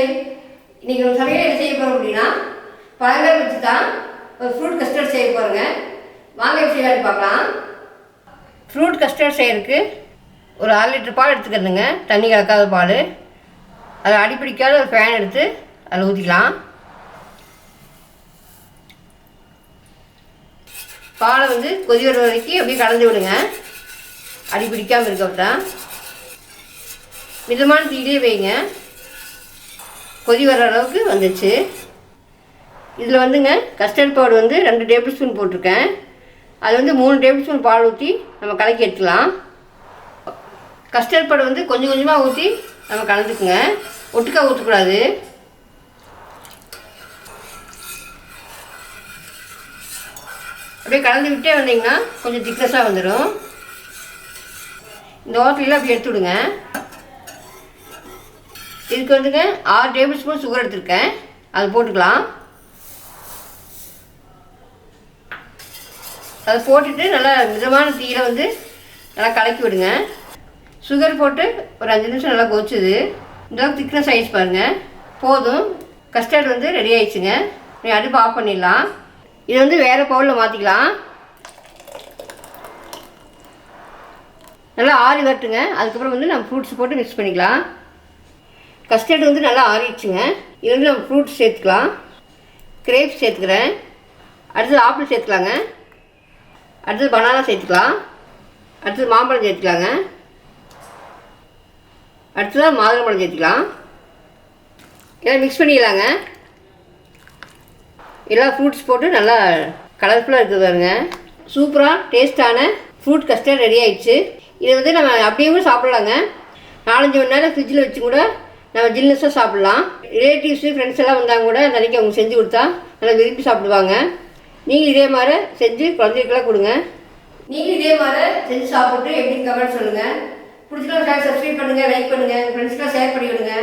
சமையல். இன்றைக்கி ஒரு சமையல் என்ன செய்ய போகிறோம் அப்படின்னா, பழங்கள் வச்சு தான் ஒரு ஃப்ரூட் கஸ்டர்ட் செய்ய போகிறோங்க. வாங்க செய்யலான்னு பார்க்கலாம். ஃப்ரூட் கஸ்டர்ட் செய்யறதுக்கு ஒரு 1/2 லிட்டர் பால் எடுத்துக்கிறதுங்க. தண்ணி கலக்காத பால். அதை அடிப்பிடிக்காத ஒரு ஃபேன் எடுத்து அதில் ஊற்றிக்கலாம். பாலை கொதி வர வரைக்கும் அப்படியே கலந்து விடுங்க. அடி பிடிக்காமல் இருக்கதான். மிதமான தீயிலே வைங்க. கொதி வர அளவுக்கு வந்துச்சு. இதில் கஸ்டர்ட் பவுடர் 2 டேபிள் ஸ்பூன் போட்டிருக்கேன். அது 3 டேபிள் ஸ்பூன் பால் ஊற்றி நம்ம கலக்கி எடுத்துக்கலாம். கஸ்டர்ட் பவுடர் கொஞ்சம் கொஞ்சமாக ஊற்றி நம்ம கலந்துக்குங்க. ஒட்டுக்கா ஊற்றக்கூடாது. அப்படியே கலந்து விட்டே வந்தீங்கன்னா கொஞ்சம் திக்னஸாக வந்துடும். இந்த ஓட்டலில் அப்படி எடுத்து விடுங்க. இதுக்கு 6 டேபிள் ஸ்பூன் சுகர் எடுத்துருக்கேன். அது போட்டுக்கலாம். அதை போட்டுட்டு நல்லா மிதமான தீயில் நல்லா கலக்கி விடுங்க. சுகர் போட்டு ஒரு 5 நிமிஷம் நல்லா கொதிச்சுது. இந்த திக்னஸ் ஆகிடுச்சு பாருங்கள். போதும். கஸ்டர்ட் ரெடி ஆகிடுச்சுங்க. நீங்கள் அடுப்பு ஆஃப் பண்ணிடலாம். இதை வேறு பவுலில் மாற்றிக்கலாம். நல்லா ஆறி வரட்டுங்க. அதுக்கப்புறம் நம்ம ஃப்ரூட்ஸ் போட்டு மிக்ஸ் பண்ணிக்கலாம். கஸ்டர்ட் நல்லா ஆறிடுச்சுங்க. இது நம்ம ஃப்ரூட்ஸ் சேர்த்துக்கலாம். கிரேப்ஸ் சேர்த்துக்கிறேன். அடுத்தது ஆப்பிள் சேர்த்துக்கலாங்க. அடுத்தது பனானா சேர்த்துக்கலாம். அடுத்தது மாம்பழம் சேர்த்துக்கலாங்க. அடுத்ததாக மாதுளம்பழம் சேர்த்துக்கலாம். எல்லாம் மிக்ஸ் பண்ணிக்கலாங்க. எல்லா ஃப்ரூட்ஸ் போட்டு நல்லா கலர்ஃபுல்லாக இருக்குது பாருங்க. சூப்பராக டேஸ்ட்டான ஃப்ரூட் கஸ்டர்ட் ரெடி ஆகிடுச்சு. இதை நம்ம அப்படியே கூட சாப்பிட்லாங்க. 4-5 மணி நேரம் ஃப்ரிட்ஜில் வச்சு கூட நம்ம ஜில்னஸாக சாப்பிட்லாம். ரிலேட்டிவ்ஸு ஃப்ரெண்ட்ஸ் எல்லாம் வந்தாங்க கூட அந்த அன்றைக்கி அவங்க செஞ்சு கொடுத்தா நல்லா விரும்பி சாப்பிடுவாங்க. நீங்களும் இதே மாதிரி செஞ்சு குழந்தைகளுக்கெல்லாம் கொடுங்க. நீங்களும் இதே மாதிரி செஞ்சு சாப்பிட்டு எப்படி கமெண்ட் சொல்லுங்கள். பிடிச்சிக்கலாம் சப்ஸ்கிரைப் பண்ணுங்கள், லைக் பண்ணுங்கள், ஃப்ரெண்ட்ஸ்க்கெலாம் ஷேர் பண்ணி விடுங்க.